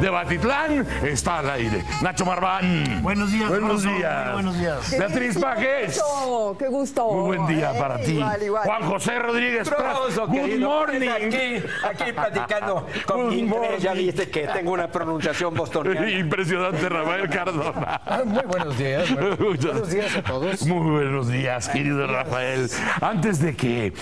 de Batitlán está al aire. Nacho Marván. Buenos días. Buenos días. Muy buenos días. Beatriz Pajes. ¡Qué gusto! Muy buen día para ti. Igual. Juan José Rodríguez Pras. Good morning. Aquí platicando con mi inglés. Ya viste que tengo una pronunciación bostoniana. Impresionante, Rafael Cardona. Muy buenos días. Buenos días a todos. Muy buenos días, querido Rafael. Antes de que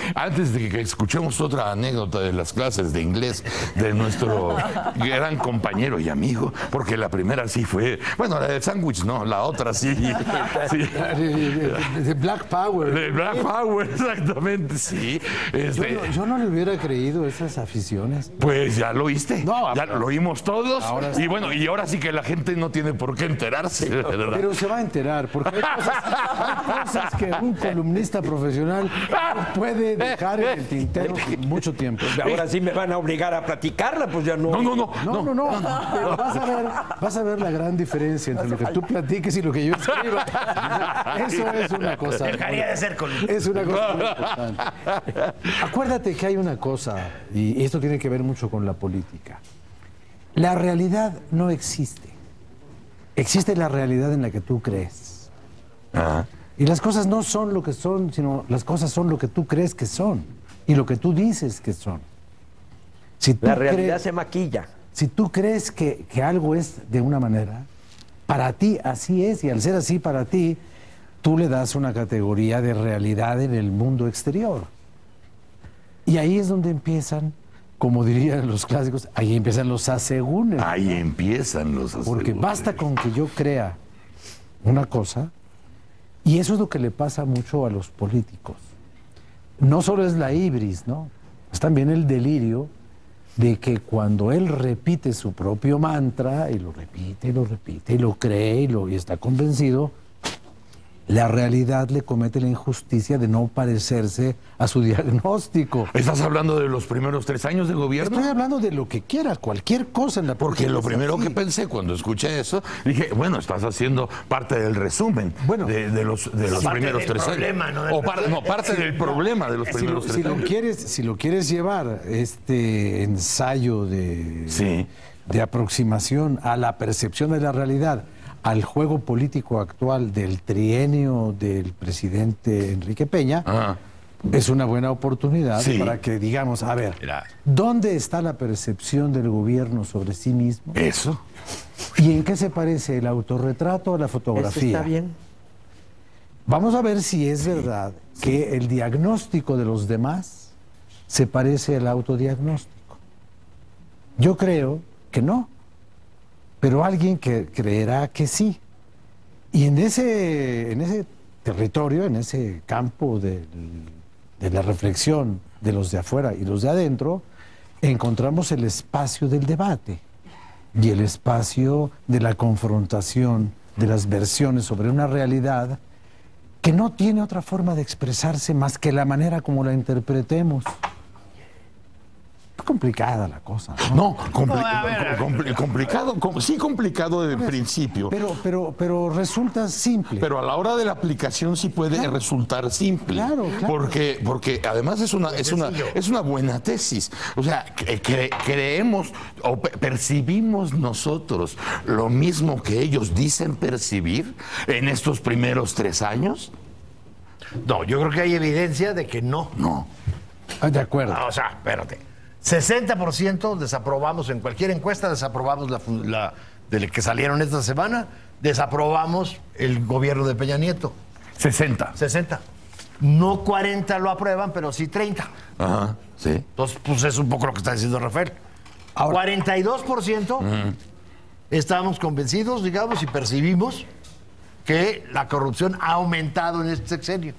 escuchemos otra anécdota de las clases de inglés de nuestro gran compañero y amigo, porque la primera sí fue, bueno, la del sándwich no, la otra sí. De Black Power. De Black Power, exactamente, sí. Yo no le hubiera creído esas aficiones. Pues ya lo oíste, No, ya lo oímos todos. Ahora sí. Y bueno, y ahora sí que la gente no tiene por qué enterarse, ¿verdad? Pero se va a enterar, porque hay cosas que un columnista profesional puede dejar en el tintero mucho tiempo. Ahora sí me van a obligar a platicarla, pues ya no. No. Pero vas a ver la gran diferencia entre lo que tú platiques y lo que yo escriba. Eso es una cosa. Dejaría de ser columnista. Es una cosa muy importante. Acuérdate que hay una cosa, y esto tiene que ver mucho con la política. La realidad no existe. Existe la realidad en la que tú crees. Ajá. Y las cosas no son lo que son, sino las cosas son lo que tú crees que son y lo que tú dices que son. Si tú La realidad se maquilla. Si tú crees que algo es de una manera, para ti así es, y al ser así para ti, tú le das una categoría de realidad en el mundo exterior. Y ahí es donde empiezan, como dirían los clásicos, ahí empiezan los asegúnes. Ahí empiezan los asegúnes. Porque basta con que yo crea una cosa, y eso es lo que le pasa mucho a los políticos. No solo es la ibris, ¿no? Es también el delirio de que cuando él repite su propio mantra, y lo repite, y lo cree, y está convencido, la realidad le comete la injusticia de no parecerse a su diagnóstico. ¿Estás hablando de los primeros 3 años de gobierno? Estoy hablando de lo que quiera, cualquier cosa en la política. Porque lo primero que pensé cuando escuché eso, dije, bueno, estás haciendo parte del resumen de los primeros 3 años. Parte del problema de los primeros 3 años. Si lo quieres llevar, este ensayo de aproximación a la percepción de la realidad, al juego político actual del trienio del presidente Enrique Peña, es una buena oportunidad para que digamos, a ver, ¿dónde está la percepción del gobierno sobre sí mismo? Eso. ¿Y en qué se parece el autorretrato a la fotografía? Eso está bien. Vamos a ver si es verdad que el diagnóstico de los demás se parece al autodiagnóstico. Yo creo que no. Pero alguien que creerá que sí. Y en ese territorio, en ese campo de la reflexión de los de afuera y los de adentro, encontramos el espacio del debate y el espacio de la confrontación de las versiones sobre una realidad que no tiene otra forma de expresarse más que la manera como la interpretemos. Complicada la cosa, ¿no? Complicado de principio. Pero resulta simple. Pero a la hora de la aplicación sí puede resultar simple. Claro. Porque además es una buena tesis. O sea, creemos o percibimos nosotros lo mismo que ellos dicen percibir en estos primeros 3 años. No, yo creo que hay evidencia de que no. No. De acuerdo. O sea, espérate. 60% desaprobamos, en cualquier encuesta desaprobamos de que salieron esta semana, desaprobamos el gobierno de Peña Nieto. 60. No 40 lo aprueban, pero sí 30. Ajá, sí. Entonces, pues es un poco lo que está diciendo Rafael. Ahora, 42% estamos convencidos, digamos, y percibimos que la corrupción ha aumentado en este sexenio.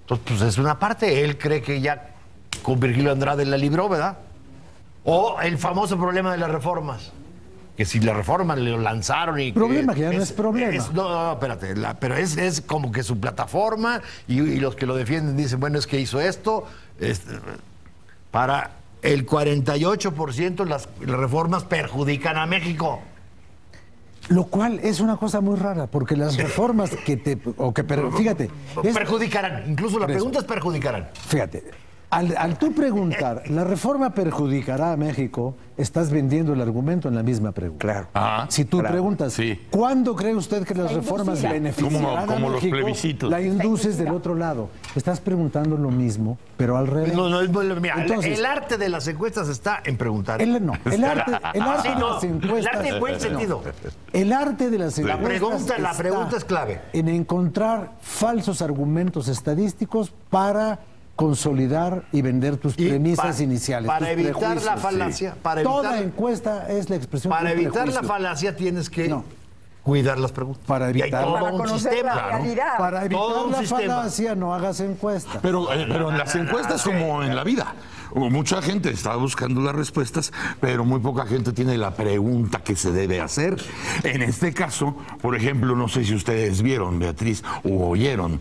Entonces, pues es una parte. Él cree que ya con Virgilio Andrade la libró, ¿verdad? O el famoso problema de las reformas. Que si la reforma le lanzaron y... Problema que ya no es problema. No, espérate. Pero es como que su plataforma y los que lo defienden dicen, bueno, es que hizo esto. Para el 48% las reformas perjudican a México. Lo cual es una cosa muy rara, porque las reformas fíjate... Perjudicarán. Incluso la pregunta es perjudicarán. Fíjate, Al tú preguntar, ¿la reforma perjudicará a México? Estás vendiendo el argumento en la misma pregunta. Claro. Ah, Si tú preguntas, Sí. ¿cuándo cree usted que las reformas beneficiarán Como a los México? plebiscitos. La induces del otro lado. Estás preguntando lo mismo, pero al revés. No, mira, Entonces, el arte de las encuestas está en preguntar. el arte Sí, de no, las encuestas. el arte en buen sentido. El arte de las encuestas. La pregunta es clave. En encontrar falsos argumentos estadísticos para consolidar y vender tus Y premisas pa- iniciales. para tus evitar prejuicios. la falacia, para Toda evitar- encuesta es la expresión Para de un evitar la prejuicio. falacia tienes que No. cuidar las preguntas. Para Y hay evitar- todo Para un conocer sistema. la realidad. Para evitar Todo un la sistema. falacia, no hagas encuesta. Pero en las encuestas, como en la vida, mucha gente está buscando las respuestas, pero muy poca gente tiene la pregunta que se debe hacer. En este caso, por ejemplo, no sé si ustedes vieron, Beatriz, o oyeron,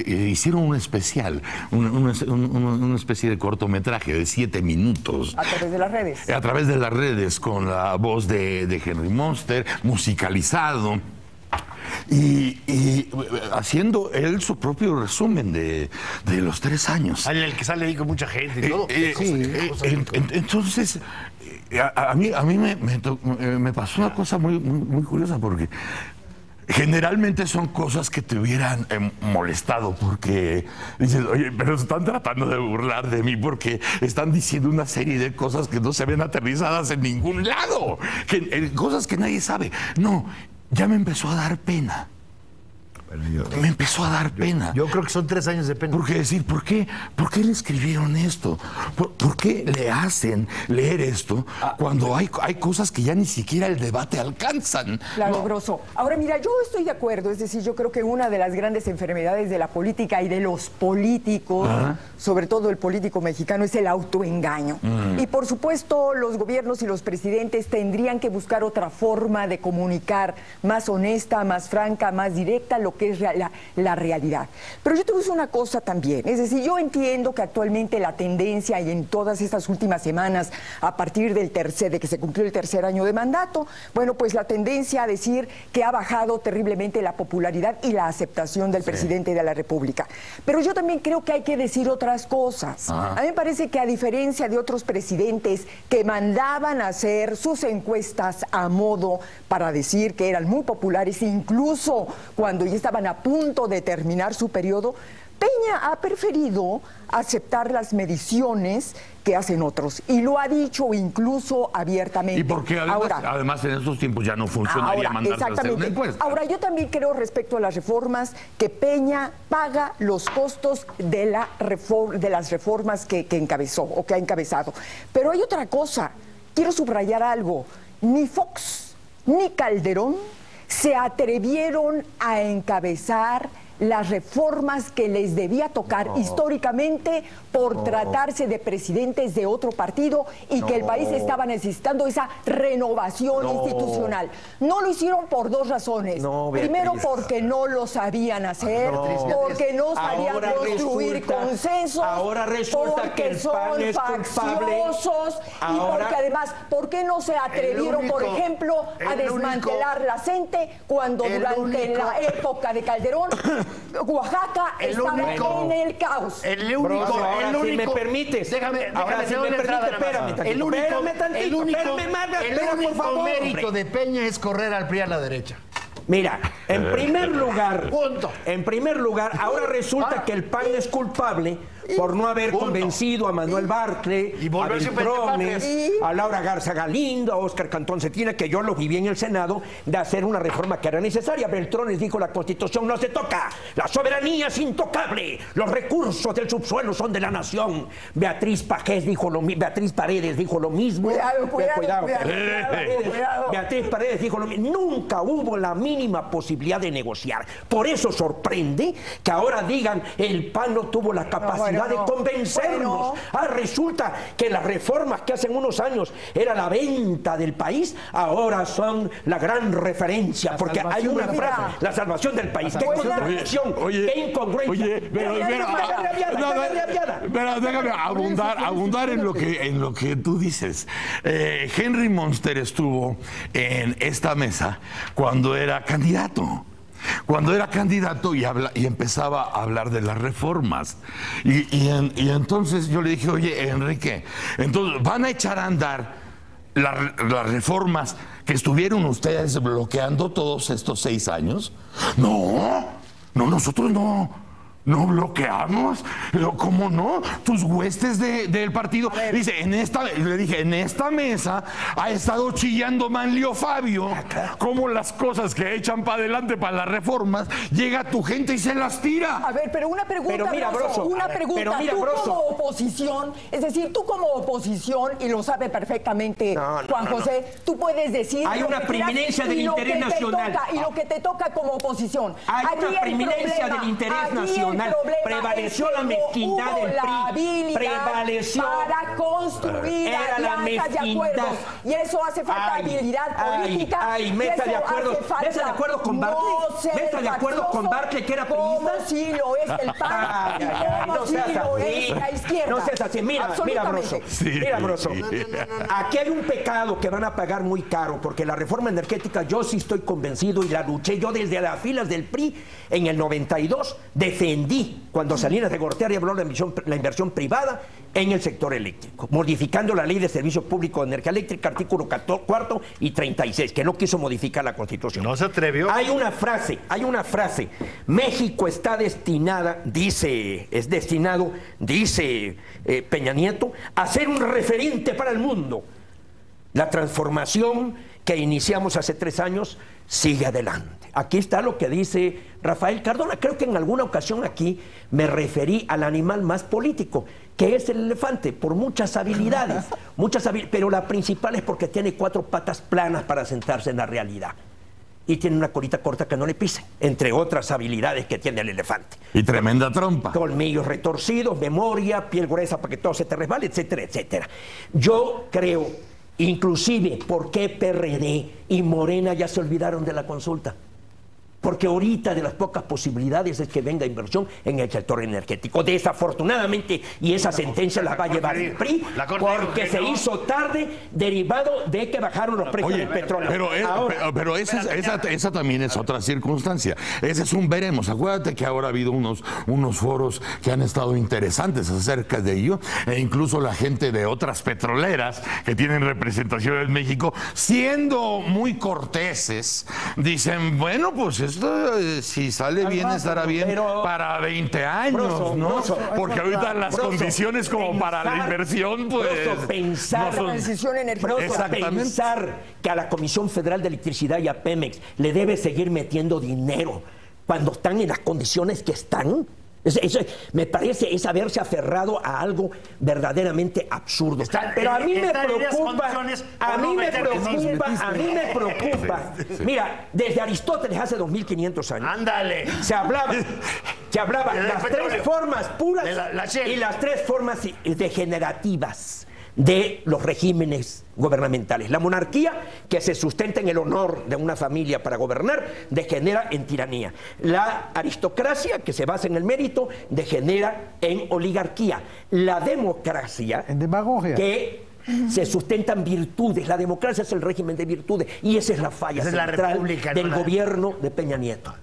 hicieron un especial, una especie de cortometraje de 7 minutos. A través de las redes. A través de las redes, con la voz de Henry Monster, musicalizado. Y haciendo él su propio resumen de los 3 años. En el que sale ahí con mucha gente y todo. Entonces, a mí me pasó una cosa muy curiosa, porque generalmente son cosas que te hubieran molestado, porque dices, oye, pero están tratando de burlar de mí porque están diciendo una serie de cosas que no se ven aterrizadas en ningún lado, cosas que nadie sabe. No, ya me empezó a dar pena. Me empezó a dar pena. Yo creo que son 3 años de pena. Porque decir, ¿por qué le escribieron esto? ¿Por qué le hacen leer esto cuando hay cosas que ya ni siquiera el debate alcanzan? Claro, Grosso. Ahora, mira, yo estoy de acuerdo, es decir, yo creo que una de las grandes enfermedades de la política y de los políticos, sobre todo el político mexicano, es el autoengaño. Y por supuesto, los gobiernos y los presidentes tendrían que buscar otra forma de comunicar más honesta, más franca, más directa, lo que es la realidad. Pero yo te voy a decir una cosa también, es decir, yo entiendo que actualmente la tendencia y en todas estas últimas semanas, a partir de que se cumplió el 3er año de mandato, bueno, pues la tendencia a decir que ha bajado terriblemente la popularidad y la aceptación del presidente de la República. Pero yo también creo que hay que decir otras cosas. A mí me parece que, a diferencia de otros presidentes que mandaban a hacer sus encuestas a modo para decir que eran muy populares, incluso cuando ya estaban a punto de terminar su periodo, Peña ha preferido aceptar las mediciones que hacen otros, y lo ha dicho incluso abiertamente. Y porque además en estos tiempos ya no funcionaría mandarse a hacer una encuesta. Ahora, yo también creo, respecto a las reformas, que Peña paga los costos de las reformas que encabezó o que ha encabezado. Pero hay otra cosa, quiero subrayar algo, ni Fox ni Calderón se atrevieron a encabezar las reformas que les debía tocar históricamente por tratarse de presidentes de otro partido y que el país estaba necesitando esa renovación institucional. No lo hicieron por 2 razones. Primero, porque no lo sabían hacer, porque no sabían construir consensos, ahora resulta porque que el son PAN es culpable. facciosos y porque además, ¿por qué no se atrevieron, por ejemplo, a desmantelar la CENTE cuando durante la época de Calderón Oaxaca estaba en el caos? Si me permites, ahora si me permites, espérame, el único por favor, mérito de Peña es correr al PRI a la derecha. Mira, en primer lugar, ahora resulta que el PAN es culpable por no haber convencido a Manuel Bartlett, Y a volverse un Beltrones, pentepatria. a Laura Garza Galindo, a Óscar Cantón Cetina, que yo lo viví en el Senado, de hacer una reforma que era necesaria. Beltrones dijo: la Constitución no se toca, la soberanía es intocable, los recursos del subsuelo son de la nación. Beatriz Paredes dijo lo mismo. Cuidado. Beatriz Paredes dijo lo mismo. Nunca hubo la mínima posibilidad de negociar. Por eso sorprende que ahora digan el PAN no tuvo la capacidad de convencernos. Resulta que las reformas que hace unos años era la venta del país, ahora son la gran referencia, porque hay una frase: la salvación del país. ¡Qué contradicción! ¡Qué incongruencia! Pero déjame abundar en lo que tú dices. Henry Monster estuvo en esta mesa cuando era candidato. cuando era candidato y empezaba a hablar de las reformas. Y entonces yo le dije, oye, Enrique, entonces van a echar a andar las reformas que estuvieron ustedes bloqueando todos estos 6 años. No, nosotros no bloqueamos. ¿Cómo no? Tus huestes del partido. Dice, le dije, en esta mesa ha estado chillando Manlio Fabio como las cosas que echan para adelante para las reformas, llega tu gente y se las tira. A ver, pero una pregunta, pero mira, Broso, una pregunta. pero mira, tú Broso, como oposición, es decir, tú como oposición, y lo sabe perfectamente Juan José, tú puedes decir... Hay una preeminencia del interés nacional. Y lo que te toca como oposición. Hay una preeminencia del interés nacional. Prevaleció la mezquindad del PRI. Prevaleció. Para construir alianzas de acuerdos. Y eso hace falta habilidad política. ¿Me está de acuerdo? ¿Me está de acuerdo con Bartley? ¿Me está de acuerdo con Bartley, que era priista? ¿Cómo sí lo es el PAN? ¿Cómo sí lo es la izquierda? No seas así. Mira, Broso. Mira, Broso. Aquí hay un pecado que van a pagar muy caro, porque la reforma energética yo sí estoy convencido y la luché. Yo desde las filas del PRI en el 92 defendí cuando Salinas de Gortari habló de la inversión privada en el sector eléctrico, modificando la Ley de Servicio Público de Energía Eléctrica, artículo 4 y 36, que no quiso modificar la Constitución. No se atrevió. Hay una frase, México está destinado, dice Peña Nieto, a ser un referente para el mundo. La transformación que iniciamos hace 3 años sigue adelante. Aquí está lo que dice Rafael Cardona. Creo que en alguna ocasión aquí me referí al animal más político, que es el elefante, por muchas habilidades, pero la principal es porque tiene 4 patas planas para sentarse en la realidad. Y tiene una colita corta que no le pise, entre otras habilidades que tiene el elefante. Y tremenda trompa. Colmillos retorcidos, memoria, piel gruesa para que todo se te resbale, etcétera, etcétera. Yo creo, inclusive, ¿por qué PRD y Morena ya se olvidaron de la consulta? Porque ahorita de las pocas posibilidades es que venga inversión en el sector energético. Desafortunadamente, y esa sentencia la va a llevar el PRI, porque se hizo tarde, derivado de que bajaron los precios del petróleo. Pero esa también es otra circunstancia. Ese es un veremos. Acuérdate que ahora ha habido unos foros que han estado interesantes acerca de ello, e incluso la gente de otras petroleras que tienen representación en México, siendo muy corteses, dicen, bueno, pues esto, si sale bien, estará bien para 20 años, ¿no? Porque ahorita las condiciones como para la inversión, pues... Pensar que a la Comisión Federal de Electricidad y a Pemex le debe seguir metiendo dinero cuando están en las condiciones que están... Eso, me parece, es haberse aferrado a algo verdaderamente absurdo. Pero a mí me preocupa. Mira, desde Aristóteles hace 2500 años. ¡Ándale! Se hablaba las 3 formas puras y las 3 formas degenerativas de los regímenes gubernamentales. La monarquía, que se sustenta en el honor de una familia para gobernar, degenera en tiranía. La aristocracia, que se basa en el mérito, degenera en oligarquía. La democracia, en demagogia, que se sustentan virtudes. La democracia es el régimen de virtudes, y esa es la falla central del gobierno de Peña Nieto.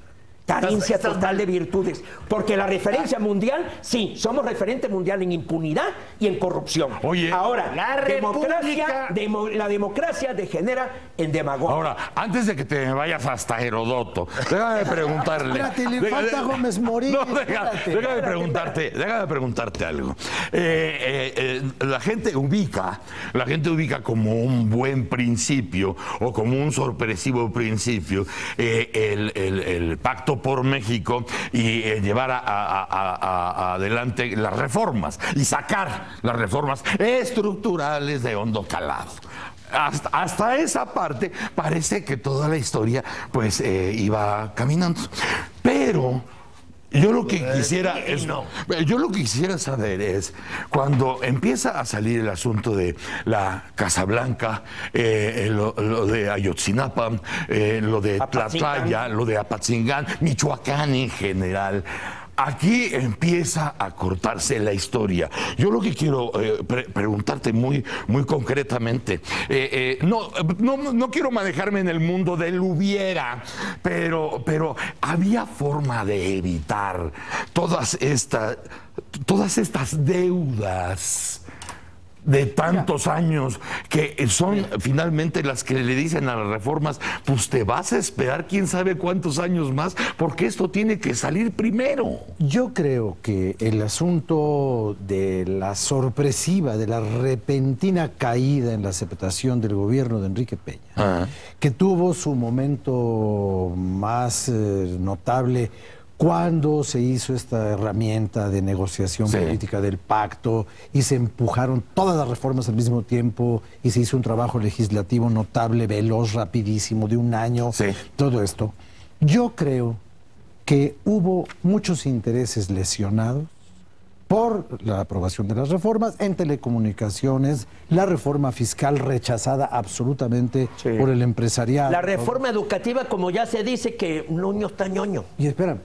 Carencia total de virtudes, porque la referencia mundial, sí, somos referente mundial en impunidad y en corrupción. Oye, ahora, la democracia degenera en demagogia. Ahora, antes de que te vayas hasta Herodoto, déjame preguntarle. Espérate, le falta Gómez Morín. No, déjame preguntarte algo. La gente ubica como un buen principio o como un sorpresivo principio el pacto por México y llevar adelante las reformas y sacar las reformas estructurales de hondo calado. Hasta esa parte parece que toda la historia pues iba caminando. Pero yo lo que quisiera saber es, cuando empieza a salir el asunto de la Casa Blanca, lo de Ayotzinapa, lo de Tlatlaya, lo de Apatzingán, Michoacán en general, aquí empieza a cortarse la historia. Yo lo que quiero preguntarte muy concretamente, no quiero manejarme en el mundo del hubiera, pero había forma de evitar todas estas deudas de tantos años que son finalmente las que le dicen a las reformas, pues te vas a esperar quién sabe cuántos años más, porque esto tiene que salir primero. Yo creo que el asunto de la sorpresiva, de la repentina caída en la aceptación del gobierno de Enrique Peña, que tuvo su momento más notable cuando se hizo esta herramienta de negociación política del pacto y se empujaron todas las reformas al mismo tiempo y se hizo un trabajo legislativo notable, veloz, rapidísimo, de un año, todo esto. Yo creo que hubo muchos intereses lesionados por la aprobación de las reformas en telecomunicaciones, la reforma fiscal rechazada absolutamente por el empresariado. La reforma educativa, como ya se dice, que ñoño está ñoño. Y espera,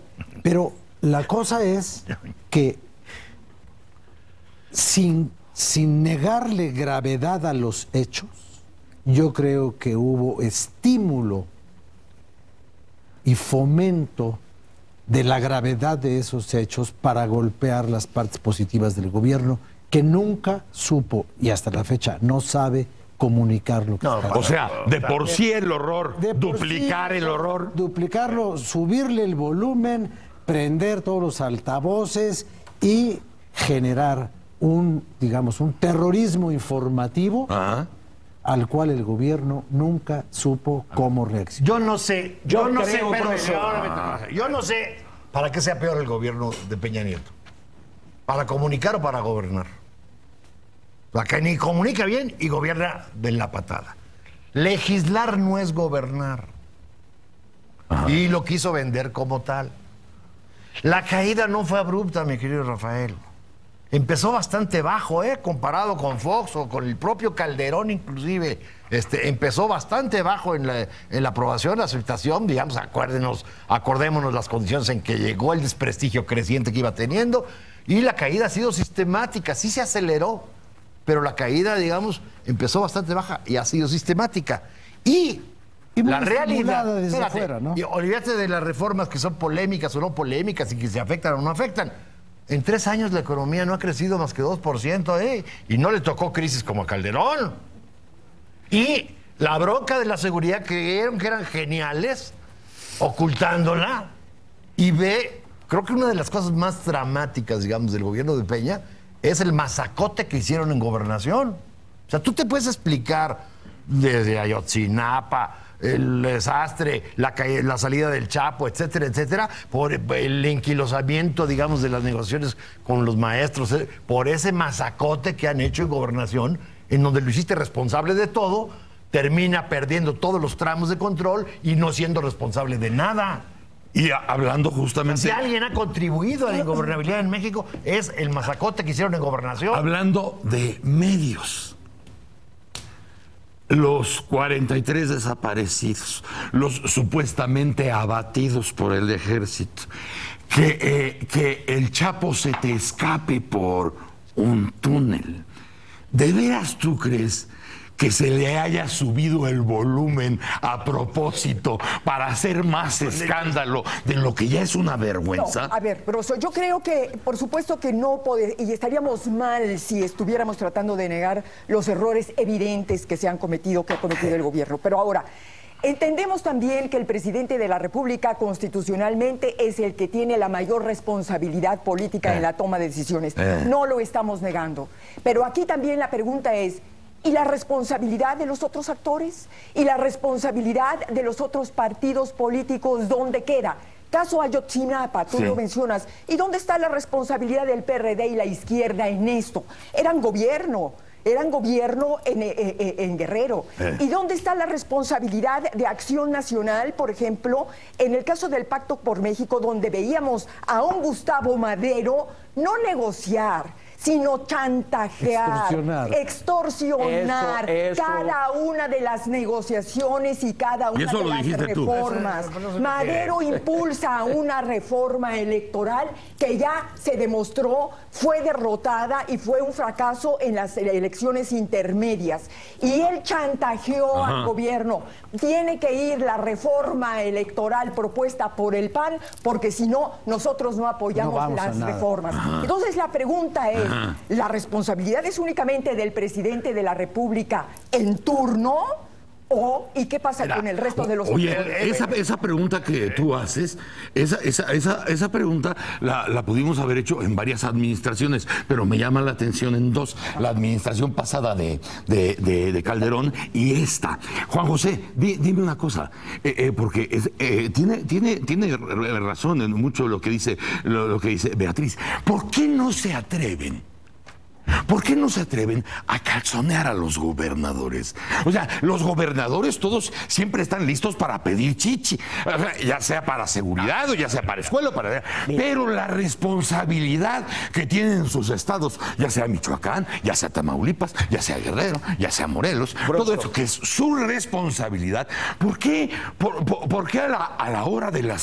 pero la cosa es que sin negarle gravedad a los hechos, yo creo que hubo estímulo y fomento de la gravedad de esos hechos para golpear las partes positivas del gobierno, que nunca supo, y hasta la fecha no sabe, comunicar lo que está pasando. O sea, de por sí el horror, duplicar el horror. Duplicarlo, subirle el volumen, prender todos los altavoces y generar un terrorismo informativo al cual el gobierno nunca supo cómo reaccionar. Yo no sé para qué sea peor el gobierno de Peña Nieto. ¿Para comunicar o para gobernar? La que ni comunica bien y gobierna de la patada. Legislar no es gobernar. Y lo quiso vender como tal. La caída no fue abrupta, mi querido Rafael. Empezó bastante bajo, comparado con Fox o con el propio Calderón inclusive. Empezó bastante bajo en la aprobación, la aceptación, digamos, acordémonos las condiciones en que llegó, el desprestigio creciente que iba teniendo, y la caída ha sido sistemática, sí se aceleró, pero la caída, digamos, empezó bastante baja y ha sido sistemática. Y la realidad, desde afuera, ¿no? Y olvídate de las reformas que son polémicas o no polémicas y que se afectan o no afectan. En 3 años la economía no ha crecido más que 2%, y no le tocó crisis como a Calderón. Y la bronca de la seguridad creyeron que eran geniales, ocultándola. Y creo que una de las cosas más dramáticas, digamos, del gobierno de Peña es el masacote que hicieron en gobernación. O sea, tú te puedes explicar desde Ayotzinapa, el desastre, la salida del Chapo, etcétera, etcétera, por el enquilosamiento, digamos, de las negociaciones con los maestros, por ese masacote que han hecho en gobernación, en donde lo hiciste responsable de todo, termina perdiendo todos los tramos de control y no siendo responsable de nada. Y hablando justamente... Si alguien ha contribuido a la ingobernabilidad en México, es el masacote que hicieron en gobernación. Hablando de medios. Los 43 desaparecidos, los supuestamente abatidos por el ejército, que el Chapo se te escape por un túnel. ¿De veras tú crees que se le haya subido el volumen a propósito para hacer más escándalo de lo que ya es una vergüenza? No, a ver, Broso, yo creo que, por supuesto que no y estaríamos mal si estuviéramos tratando de negar los errores evidentes que ha cometido el gobierno. Pero ahora, entendemos también que el presidente de la República constitucionalmente es el que tiene la mayor responsabilidad política en la toma de decisiones. No lo estamos negando. Pero aquí también la pregunta es, ¿y la responsabilidad de los otros actores? ¿Y la responsabilidad de los otros partidos políticos dónde queda? Caso Ayotzinapa, tú lo mencionas. ¿Y dónde está la responsabilidad del PRD y la izquierda en esto? Eran gobierno en Guerrero. ¿Y dónde está la responsabilidad de Acción Nacional, por ejemplo, en el caso del Pacto por México, donde veíamos a un Gustavo Madero no negociar, sino chantajear, extorsionar Eso. cada una de las negociaciones y cada una de las reformas. Madero impulsa una reforma electoral que ya se demostró fue derrotada y fue un fracaso en las elecciones intermedias. Y él chantajeó al gobierno. Tiene que ir la reforma electoral propuesta por el PAN, porque si no, nosotros no apoyamos las reformas. Entonces la pregunta es, ¿la responsabilidad es únicamente del presidente de la República en turno? ¿Y qué pasa con el resto de los... Oye, esa pregunta que tú haces, esa pregunta la pudimos haber hecho en varias administraciones, pero me llama la atención en dos. La administración pasada de Calderón y esta. Juan José, dime una cosa, porque tiene razón en mucho lo que dice Beatriz. ¿Por qué no se atreven? ¿Por qué no se atreven a calzonear a los gobernadores? O sea, los gobernadores todos siempre están listos para pedir chichi, o sea, ya sea para seguridad o ya sea para escuela, pero la responsabilidad que tienen sus estados, ya sea Michoacán, ya sea Tamaulipas, ya sea Guerrero, ya sea Morelos, todo eso que es su responsabilidad, ¿por qué a la hora de los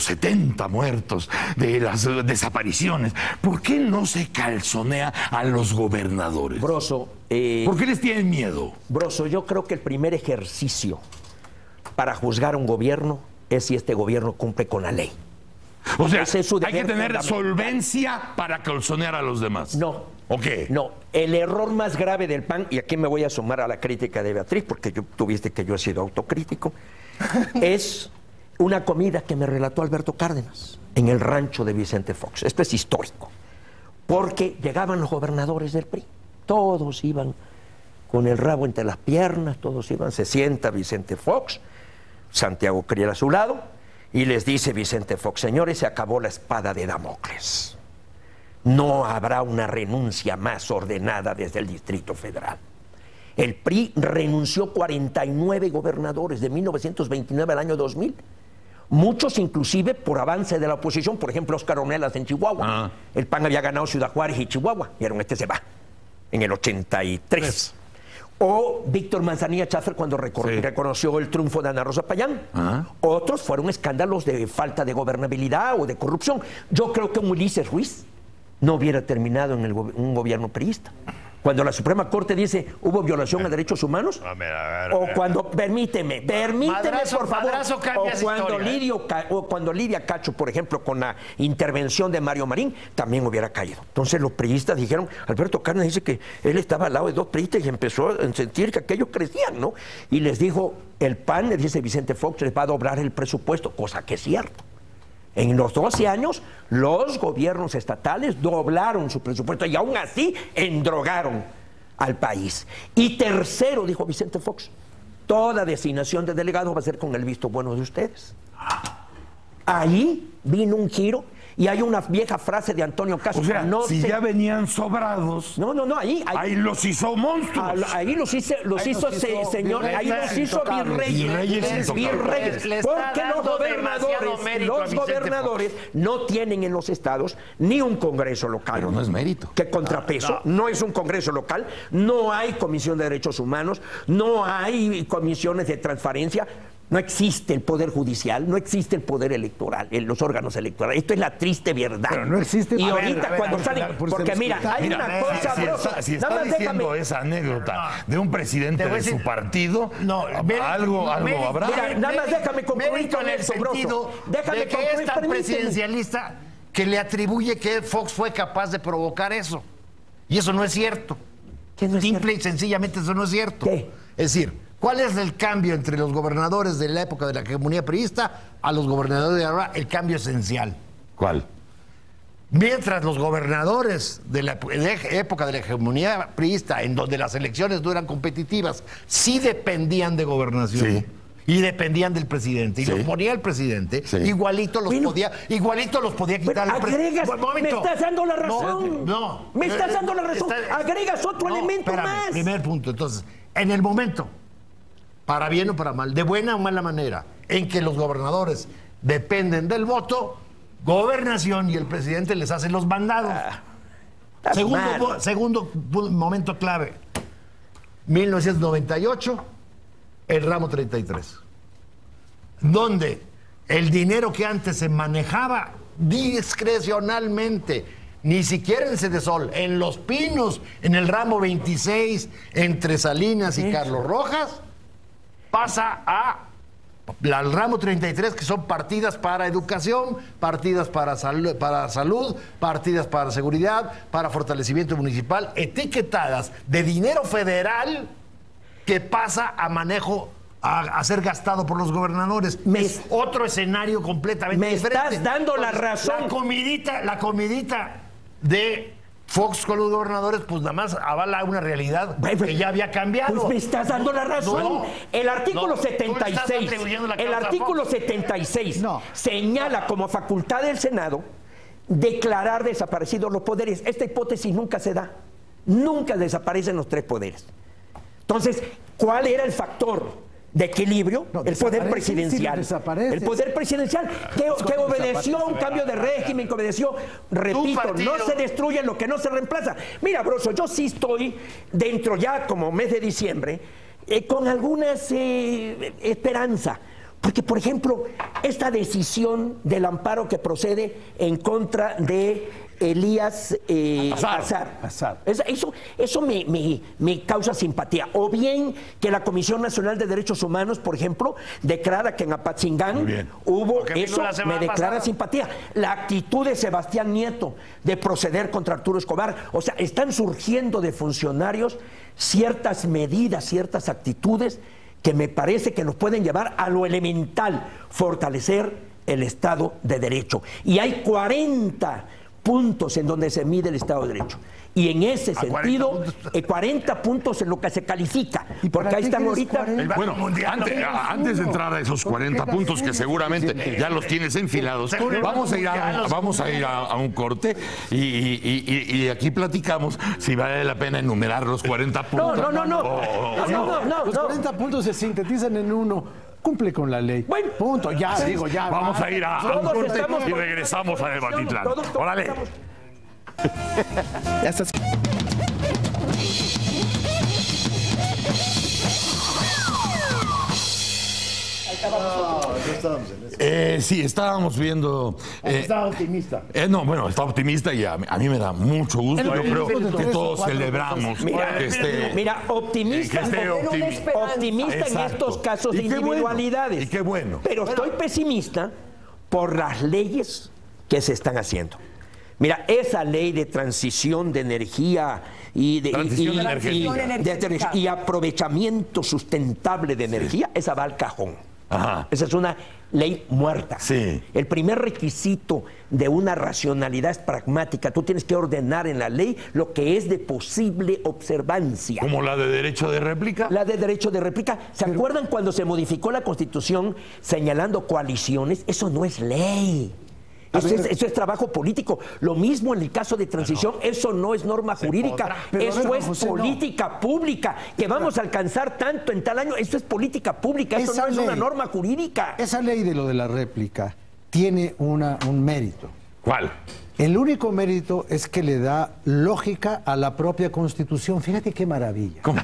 70 muertos, de las desapariciones, ¿por qué no se calzonea a los gobernadores? Broso, ¿por qué les tienen miedo? Broso, yo creo que el primer ejercicio para juzgar a un gobierno es si este gobierno cumple con la ley. O sea, hay que tener solvencia para calzonear a los demás. No. ¿O qué? No. El error más grave del PAN, y aquí me voy a sumar a la crítica de Beatriz, porque tú viste que yo he sido autocrítico, es una comida que me relató Alberto Cárdenas en el rancho de Vicente Fox. Esto es histórico. Porque llegaban los gobernadores del PRI, todos iban con el rabo entre las piernas, todos iban, se sienta Vicente Fox, Santiago Kriel a su lado, y les dice Vicente Fox, señores, se acabó la espada de Damocles. No habrá una renuncia más ordenada desde el Distrito Federal. El PRI renunció 49 gobernadores de 1929 al año 2000. Muchos inclusive por avance de la oposición, por ejemplo, Óscar Ornelas en Chihuahua. El PAN había ganado Ciudad Juárez y Chihuahua, vieron, este se va, en el 83. O Víctor Manzanilla Chaffer cuando reconoció el triunfo de Ana Rosa Payán. Otros fueron escándalos de falta de gobernabilidad o de corrupción. Yo creo que un Ulises Ruiz no hubiera terminado en un gobierno priista. Cuando la Suprema Corte dice hubo violación a derechos humanos, o cuando, permíteme por favor, o cuando Lidia Cacho, por ejemplo, con la intervención de Mario Marín, también hubiera caído. Entonces los priistas dijeron, Alberto Cárdenas dice que él estaba al lado de dos priistas y empezó a sentir que aquellos crecían, ¿no? Y les dijo, el PAN, le dice Vicente Fox, les va a doblar el presupuesto, cosa que es cierto. En los 12 años, los gobiernos estatales doblaron su presupuesto y aún así endrogaron al país. Y tercero, dijo Vicente Fox, toda designación de delegados va a ser con el visto bueno de ustedes. Ahí vino un giro. Y hay una vieja frase de Antonio Castro. O sea, ya venían sobrados. No, ahí los hizo monstruos. Ahí los hizo virreyes. Porque los gobernadores no tienen en los estados ni un congreso local. Pero no es mérito. ¿Qué contrapeso? No es un congreso local, no hay comisión de derechos humanos, no hay comisiones de transparencia. No existe el poder judicial, no existe el poder electoral, los órganos electorales. Esto es la triste verdad. Pero no existe. Y ahorita cuando salen, porque mira, hay una cosa. Si está diciendo esa anécdota de un presidente de su partido, algo habrá. Mira, nada más déjame concluir con eso, Broso. Déjame concluir. Es tan presidencialista que le atribuye que Fox fue capaz de provocar eso. Y eso no es cierto. Simple y sencillamente eso no es cierto. ¿Qué? Es decir, ¿cuál es el cambio entre los gobernadores de la época de la hegemonía priista a los gobernadores de ahora? El cambio esencial. ¿Cuál? Mientras los gobernadores de la época de la hegemonía priista, en donde las elecciones no eran competitivas, sí dependían de gobernación. Sí. Y dependían del presidente. Y los ponía el presidente, igualito los podía quitar el presidente. Me estás dando la razón. No. Me estás dando la razón. Agregas otro elemento más. Primer punto. Entonces, en el momento, para bien o para mal, de buena o mala manera, en que los gobernadores dependen del voto, Gobernación y el presidente les hace los mandados. Segundo momento clave. 1998, el ramo 33. Donde el dinero que antes se manejaba discrecionalmente, ni siquiera en Cedesol, en Los Pinos, en el ramo 26, entre Salinas y Carlos Rojas, pasa al ramo 33, que son partidas para educación, partidas para salud, partidas para seguridad, para fortalecimiento municipal, etiquetadas de dinero federal que pasa a manejo, a ser gastado por los gobernadores. Es otro escenario completamente diferente. Me estás dando la razón. La comidita de Fox con los gobernadores, pues nada más avala una realidad que ya había cambiado. Pues me estás dando la razón. No, el artículo 76, el artículo 76 señala como facultad del Senado declarar desaparecidos los poderes. Esta hipótesis nunca se da. Nunca desaparecen los tres poderes. Entonces, ¿cuál era el factor de equilibrio? El poder presidencial. El poder presidencial que obedeció a un cambio de régimen, que obedeció, repito, no se destruye lo que no se reemplaza. Mira, Broso, yo sí estoy dentro ya como mes de diciembre con algunas esperanza. Porque, por ejemplo, esta decisión del amparo que procede en contra de Elías Azar. Eso me causa simpatía. O bien que la Comisión Nacional de Derechos Humanos, por ejemplo, declara que en Apatzingán hubo eso, me declara simpatía. La actitud de Sebastián Nieto de proceder contra Arturo Escobar. O sea, están surgiendo de funcionarios ciertas medidas, ciertas actitudes que me parece que nos pueden llevar a lo elemental, fortalecer el Estado de Derecho. Y hay 40 puntos en donde se mide el Estado de Derecho. Y en ese sentido, 40 puntos en lo que se califica. Porque ahí están ahorita. Bueno, antes de entrar a esos 40 puntos que seguramente ya los tienes enfilados, vamos a ir a un corte y aquí platicamos si vale la pena enumerar los 40 puntos. No. Los 40 puntos se sintetizan en uno. Cumple con la ley. Bueno, punto, ya digo, ya. Vamos a ir a un corte y regresamos a Debatitlán. Órale. Ya estás. Sí, estábamos viendo. Estaba optimista. No, bueno, está optimista y a mí me da mucho gusto. Yo creo que todos celebramos que esté. Mira, optimista en estos casos de individualidades. Y qué bueno. Pero estoy pesimista por las leyes que se están haciendo. Mira, esa ley de transición de energía y aprovechamiento sustentable de energía, esa va al cajón. Ajá. Esa es una ley muerta. Sí. El primer requisito de una racionalidad es pragmática. Tú tienes que ordenar en la ley lo que es de posible observancia. ¿Como la de derecho de réplica? La de derecho de réplica. ¿Se acuerdan cuando se modificó la Constitución señalando coaliciones? Eso no es ley. Eso es trabajo político. Lo mismo en el caso de transición, eso no es norma jurídica, eso es política pública, que vamos a alcanzar tanto en tal año, eso es política pública, eso no es una norma jurídica. Esa ley de lo de la réplica tiene un mérito. ¿Cuál? El único mérito es que le da lógica a la propia Constitución. Fíjate qué maravilla. ¿Cómo?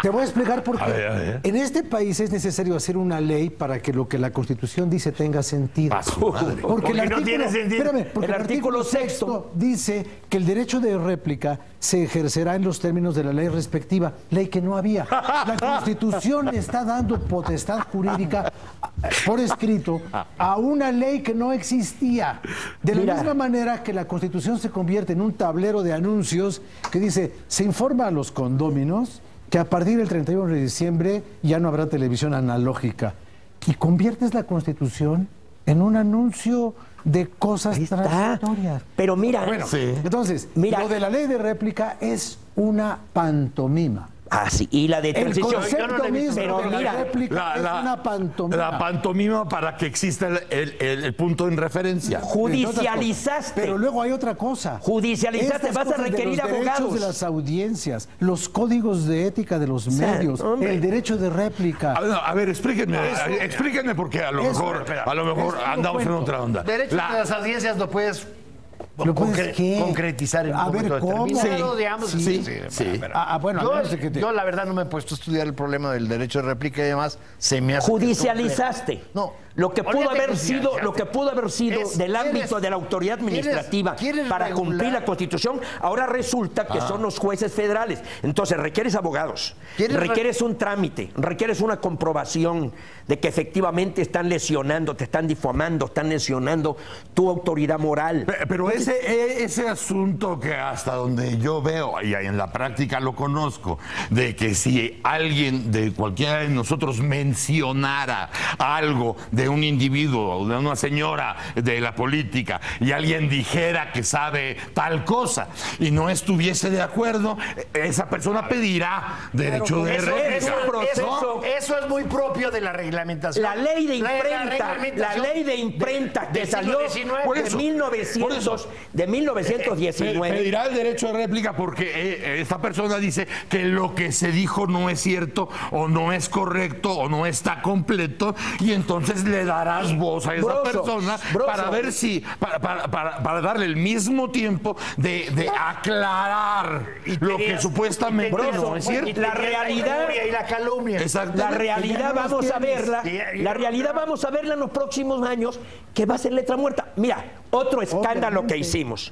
Te voy a explicar por qué. A ver. En este país es necesario hacer una ley para que lo que la Constitución dice tenga sentido. Porque el artículo, no tiene sentido. Espérame, porque el artículo sexto dice que el derecho de réplica se ejercerá en los términos de la ley respectiva, ley que no había. La Constitución le está dando potestad jurídica por escrito a una ley que no existía. De la misma manera que la Constitución se convierte en un tablero de anuncios que dice, se informa a los condóminos que a partir del 31 de diciembre ya no habrá televisión analógica. Y conviertes la Constitución en un anuncio de cosas transitorias. Pero mira, entonces, lo de la ley de réplica es una pantomima. Ah, sí, y la de transición. El concepto mismo pero de la mira, réplica es una pantomima. La pantomima para que exista el punto en referencia. Judicializaste. Pero luego hay otra cosa. Judicializaste, Estas vas a cosas de requerir los derechos abogados. de las audiencias, los códigos de ética de los medios, hombre. el derecho de réplica. A ver, explíquenme porque a lo mejor andamos en otra onda. Derecho de las audiencias lo puedes ¿Lo puedes qué? concretizar en un A ver, momento ¿cómo? determinado, digamos. Sí. Bueno, Yo, a menos de que te- yo, la verdad no me he puesto a estudiar el problema del derecho de réplica y demás. Se me hace Judicializaste. No. Lo que pudo Olvídate haber sido, judicializarte. lo que pudo haber sido del ámbito de la autoridad administrativa ¿quieres para regular? cumplir la Constitución, ahora resulta que son los jueces federales. Entonces requieres abogados, requieres un trámite, requieres una comprobación de que efectivamente están lesionando, te están difamando, están lesionando tu autoridad moral. Pero ese asunto que hasta donde yo veo, y en la práctica lo conozco, de que si alguien de cualquiera de nosotros mencionara algo de un individuo o de una señora de la política y alguien dijera que sabe tal cosa y no estuviese de acuerdo, esa persona pedirá derecho de réplica. Eso es muy propio de la reglamentación. La ley de imprenta, que del salió siglo XIX. de 1919. Pedirá el derecho de réplica porque esta persona dice que lo que se dijo no es cierto o no es correcto o no está completo y entonces le darás voz a esa persona para ver si para darle el mismo tiempo de aclarar lo que supuestamente no es cierto. La realidad y la calumnia. La realidad vamos a verla. La realidad vamos a verla en los próximos años, que va a ser letra muerta. Mira, otro escándalo que hicimos,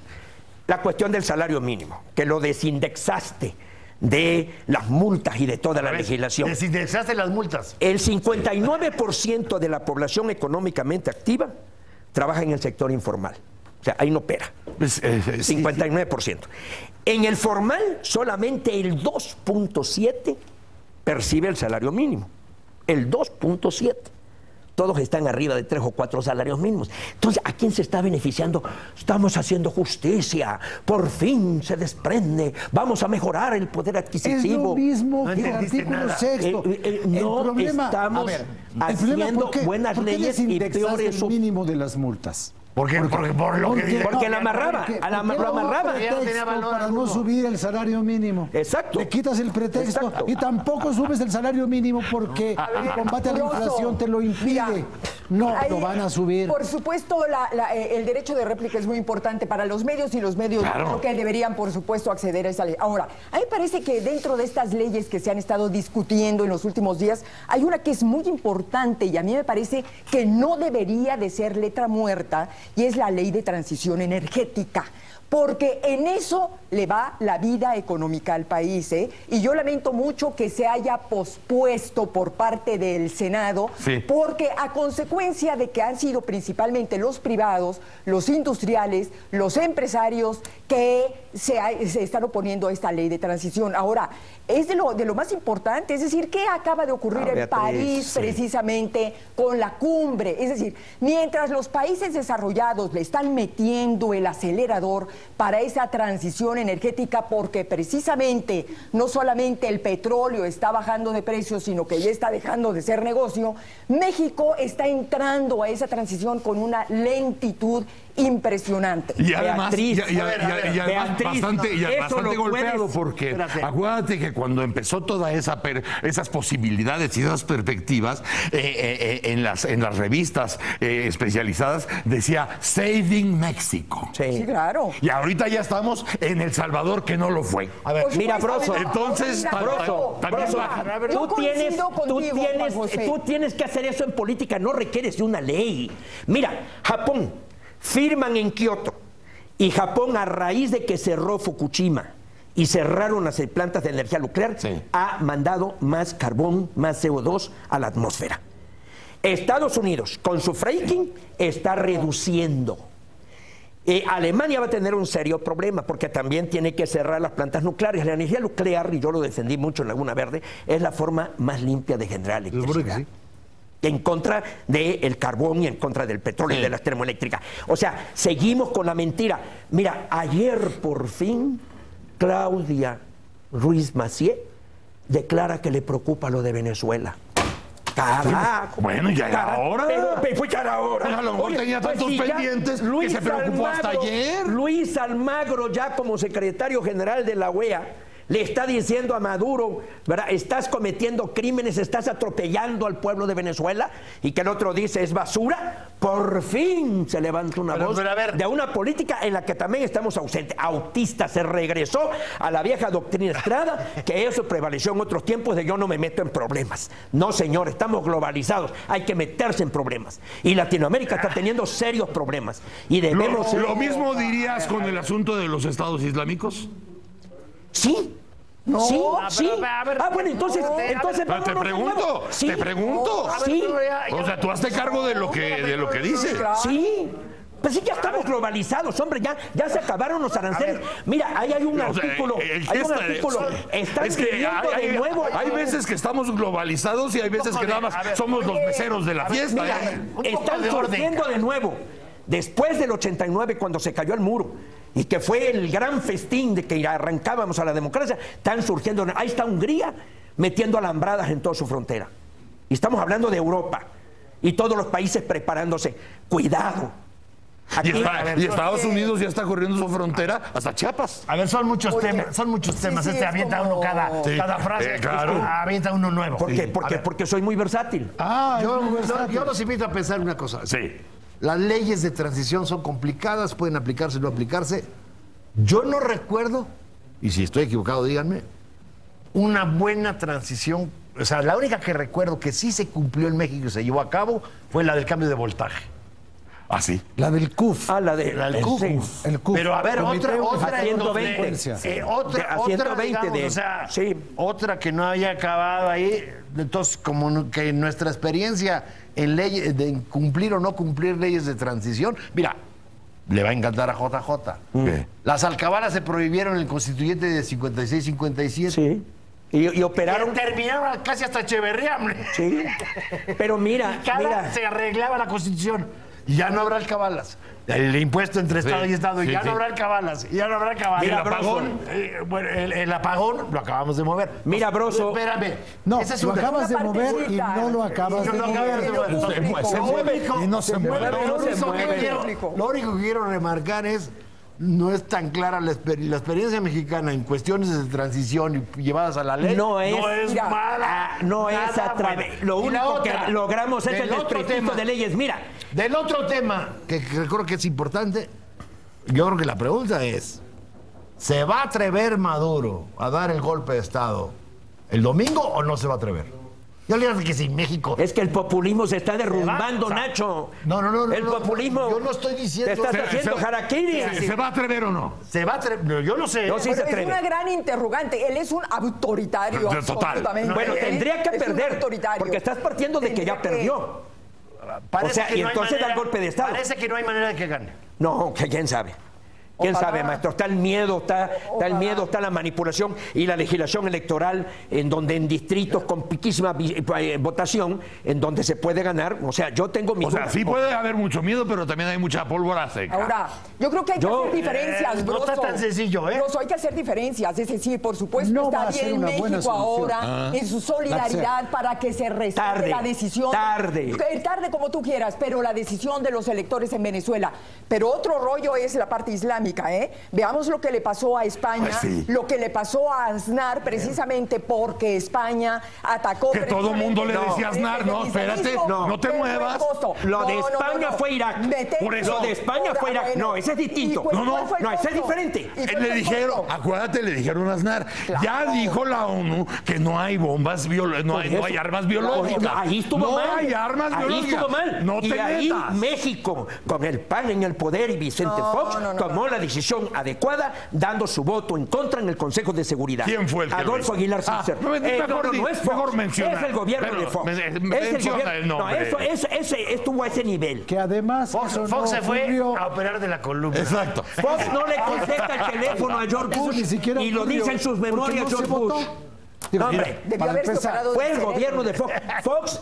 la cuestión del salario mínimo, que lo desindexaste de las multas y de toda la legislación. Desindexaste las multas. El 59% de la población económicamente activa trabaja en el sector informal. O sea, ahí no opera. 59%. En el formal, solamente el 2.7% percibe el salario mínimo. El 2.7%. Todos están arriba de 3 o 4 salarios mínimos. Entonces, ¿a quién se está beneficiando? Estamos haciendo justicia. Por fin se desprende. Vamos a mejorar el poder adquisitivo. Es lo mismo No que el entendiste artículo nada. sexto. No estamos haciendo buenas leyes y peores el mínimo de las multas. Por lo que dice. Porque la amarraba, lo amarraba. Para no subir el salario mínimo. Exacto. Le quitas el pretexto Exacto. y tampoco subes el salario mínimo porque el combate a la inflación te lo impide. No, lo van a subir. Por supuesto, el derecho de réplica es muy importante para los medios y los medios creo que deberían, por supuesto, acceder a esa ley. Ahora, a mí me parece que dentro de estas leyes que se han estado discutiendo en los últimos días, hay una que es muy importante y a mí me parece que no debería de ser letra muerta, y es la ley de transición energética. Porque en eso le va la vida económica al país, ¿eh? Y yo lamento mucho que se haya pospuesto por parte del Senado, porque a consecuencia de que han sido principalmente los privados, los industriales, los empresarios que se están oponiendo a esta ley de transición. Ahora, es de lo más importante, es decir, ¿qué acaba de ocurrir en París precisamente con la cumbre? Es decir, mientras los países desarrollados le están metiendo el acelerador para esa transición energética, porque precisamente no solamente el petróleo está bajando de precio, sino que ya está dejando de ser negocio, México está entrando a esa transición con una lentitud impresionante. Y además, Beatriz, bastante golpeado porque acuérdate que cuando empezó todas esas posibilidades y esas perspectivas en las revistas especializadas decía Saving México. Sí, claro. Y ahorita ya estamos en El Salvador, que no lo fue. A ver, mira, Broso, entonces tú tienes que hacer eso en política, no requieres de una ley. Mira, Japón firman en Kioto y Japón, a raíz de que cerró Fukushima y cerraron las plantas de energía nuclear, ha mandado más carbón, más CO2 a la atmósfera. Estados Unidos, con su fracking, está reduciendo. Alemania va a tener un serio problema porque también tiene que cerrar las plantas nucleares. La energía nuclear, y yo lo defendí mucho en Laguna Verde, es la forma más limpia de generar electricidad. En contra del carbón y en contra del petróleo y de las termoeléctricas. O sea, seguimos con la mentira. Mira, ayer por fin Claudia Ruiz Massieu declara que le preocupa lo de Venezuela. Carajo. Bueno, ya era hora. Pero ya era hora. Pues a lo mejor tenía tantos pendientes que se preocupó hasta ayer. Luis Almagro, ya como secretario general de la OEA, le está diciendo a Maduro, ¿verdad? Estás cometiendo crímenes, estás atropellando al pueblo de Venezuela, y que el otro dice es basura. Por fin se levanta una voz de una política en la que también estamos ausentes. Autista, se regresó a la vieja doctrina Estrada, que eso prevaleció en otros tiempos de yo no me meto en problemas. No, señor, estamos globalizados, hay que meterse en problemas. Y Latinoamérica está teniendo serios problemas. Y debemos... ¿Lo mismo dirías con el asunto de los estados islámicos? Sí. No, sí, pero, sí. Bueno, entonces te pregunto, sí. te pregunto. Sí. O sea, tú hazte cargo de lo que dice. Sí. Pues sí, ya estamos globalizados, hombre, ya se acabaron los aranceles. Mira, ahí hay un artículo. Están pidiendo de nuevo. Hay veces que estamos globalizados y hay veces que nada más somos los meseros de la fiesta. Mira, están surgiendo de nuevo. Después del 89, cuando se cayó el muro, y que fue el gran festín de que arrancábamos a la democracia, están surgiendo. Ahí está Hungría metiendo alambradas en toda su frontera. Y estamos hablando de Europa y todos los países preparándose. Cuidado. Aquí, y Estados Unidos ya está corriendo su frontera hasta Chiapas. A ver, son muchos temas. Sí, avienta como... uno cada frase. Claro. Avienta uno nuevo. ¿Por qué? Porque soy muy versátil. Yo los invito a pensar una cosa. Sí. Las leyes de transición son complicadas, pueden aplicarse o no aplicarse. Yo no recuerdo, y si estoy equivocado díganme, una buena transición. O sea, la única que recuerdo que sí se cumplió en México y se llevó a cabo fue la del cambio de voltaje. ¿Ah, sí? La del CUF. La del CUF. Sí. El CUF. Pero a ver, otra a 120. Otra que no haya acabado ahí. Entonces, como que nuestra experiencia en leyes de cumplir o no cumplir leyes de transición, mira, le va a encantar a JJ. ¿Qué? Las alcabalas se prohibieron en el constituyente de 56-57. Sí. Y operaron. Terminaron casi hasta Echeverría, hombre. Sí. Pero mira, se arreglaba la constitución. Y ya no habrá alcabalas. El impuesto entre Estado y Estado, ya no habrá alcabalas. Ya no habrá alcabalas. ¿Y el apagón? El apagón lo acabamos de mover. Mira, Broso. Espérame. No, lo acabas de mover y no lo acabas de mover. Se mueve y no se mueve. Lo único que quiero remarcar es, no es tan clara la experiencia mexicana en cuestiones de transición y llevadas a la ley. No es mala. No es a través. Lo único que logramos es el desprestigio de leyes. Mira. Del otro tema que creo que es importante, yo creo que la pregunta es, ¿se va a atrever Maduro a dar el golpe de Estado el domingo o no se va a atrever? Yo le digo que si México... Es que el populismo se está derrumbando, Nacho. No. El populismo... Yo no estoy diciendo... Te estás haciendo harakiri. ¿Se va a atrever o no? ¿Se va a atrever? Yo no sé. No, sí se atreve. Es una gran interrogante. Él es un autoritario. Total. Bueno, tendría que Es un perder. autoritario. Porque estás partiendo de que ya perdió. Parece O sea, que y no hay entonces da manera- el golpe de Estado. Parece que no hay manera de que gane. No, que quién sabe. ¿Quién Ojalá. sabe, maestro? Está el miedo, está el miedo, está la manipulación y la legislación electoral, en donde en distritos con piquísima votación, en donde se puede ganar. O sea, yo tengo mi O sea, duda. sí puede haber mucho miedo, pero también hay mucha pólvora seca. Ahora, yo creo que hay que hacer diferencias, no está tan sencillo, ¿eh? Broso, hay que hacer diferencias. Es decir, por supuesto, No va está a ser bien una buena México solución. ahora en su solidaridad para que se respete Tarde, la decisión. tarde. Tarde como tú quieras, pero la decisión de los electores en Venezuela. Pero otro rollo es la parte islámica, ¿eh? Veamos lo que le pasó a España, Sí. lo que le pasó a Aznar, precisamente porque España atacó. Que todo el mundo le decía a Aznar, no, espérate, no te muevas. Lo de España fue Irak. Por eso. Lo de España fue Irak. No, ese es distinto. No, ese es diferente. Le dijeron, acuérdate, le dijeron a Aznar, ya dijo la ONU que no hay bombas no hay armas biológicas. Ahí estuvo mal. No hay armas ahí biológicas. Estuvo mal. No te y ahí metas. México, con el PAN en el poder y Vicente Fox, tomó la decisión adecuada, dando su voto en contra en el Consejo de Seguridad. ¿Quién fue el que Adolfo lo hizo? Aguilar Cícer. Mejor es Fox. mejor menciona. Es el gobierno Pero de Fox. menciona el nombre. No, ese estuvo a ese nivel. Que además Fox eso no se fue ocurrió. a operar de la columna. Exacto. Fox no le contesta el teléfono a George Eso Bush ni siquiera y lo ocurrió, dice en sus porque memorias no se George Bush. votó. No, hombre, Debió haber separado fue del el cerebro. gobierno de Fox. Fox,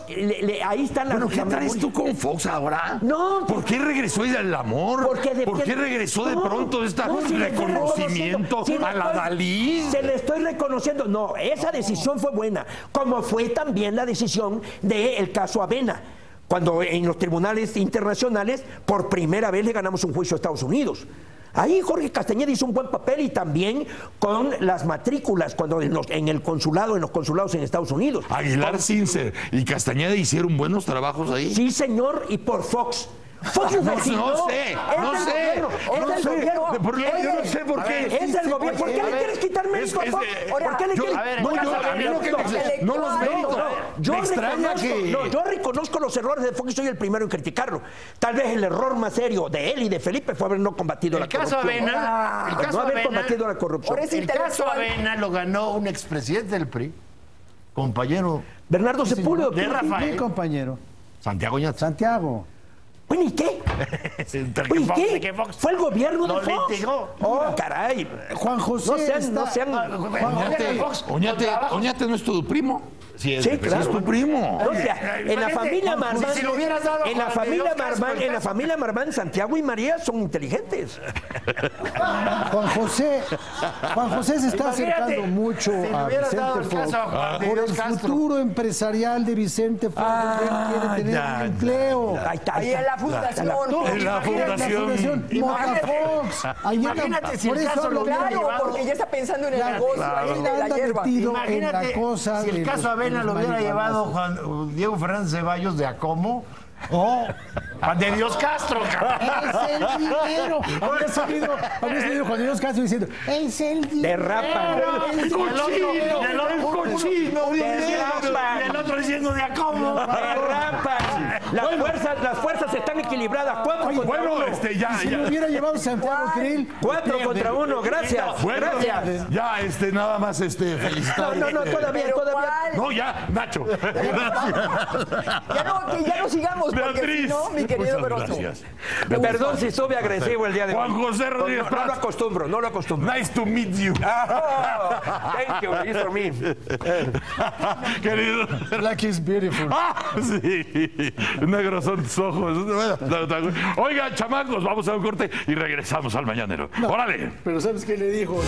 ahí están las... ¿Pero qué traes tú con Fox ahora? No. ¿Por qué regresó el amor? ¿Por qué regresó de pronto este reconocimiento a la Dalí? Se le estoy reconociendo. No, esa decisión fue buena. Como fue también la decisión del caso Avena. Cuando en los tribunales internacionales por primera vez le ganamos un juicio a Estados Unidos. Ahí Jorge Castañeda hizo un buen papel y también con las matrículas cuando en los consulados en Estados Unidos. Aguilar Sincer y Castañeda hicieron buenos trabajos ahí. Sí, señor, y por Fox. Fox No sé. Yo no sé por qué. Es el gobierno. ¿Por qué le quieres quitar mérito a Fox? ¿Por qué le quieres? No los mérito. Yo reconozco los errores de Fox y soy el primero en criticarlo. Tal vez el error más serio de él y de Felipe fue haber no combatido la corrupción. No haber combatido la corrupción. El caso Avena lo ganó un expresidente del PRI, compañero Bernardo Sepúlveda. de Rafael. Mi compañero. Santiago Ñate. Santiago. Bueno, ¿y qué? ¿Y qué? ¿Fue el gobierno de Fox? litigó. Oh, caray. Juan José. Oñate no es tu primo. Sí, claro. Es tu primo. O sea, en la familia Marmán, si lo hubieras dado a en la familia Marmán, Santiago y María son inteligentes. Juan José se está acercando mucho a Vicente Fox por el futuro empresarial de Vicente Fox. Él quiere tener un empleo. Ahí en la fundación. En la fundación. Motafox. Imagínate si el caso lo hubiera Claro, llevado. porque ya está pensando en el negocio ahí de la Anda hierba. metido en la Imagínate cosa si el de caso Avena lo hubiera llevado Diego Fernández Ceballos de Acomo o Juan de Dios Castro, cabrón. Es el dinero. Había salido Juan de Dios Castro diciendo, es el dinero. Derrapan. El cochino. Y el otro diciendo de Acomo. Derrapan. Las fuerzas están equilibradas. 4 contra 1. Si lo hubiera llevado Santiago Krill. 4 contra 1. Gracias. Bueno, Gracias. ya, nada más felicitar. No, todavía. No, ya, Nacho. Ya no sigamos, porque si no, mi querido Muchas Grosso. gracias. Perdón si estuve agresivo el día de hoy. Juan José Rodríguez No lo Prats. acostumbro. Nice to meet you. Thank you. It's for me. Querido. Black is beautiful. Sí. Negros son tus ojos. Oigan, chamacos, vamos a un corte y regresamos al Mañanero. Órale. Pero ¿sabes qué le dijo?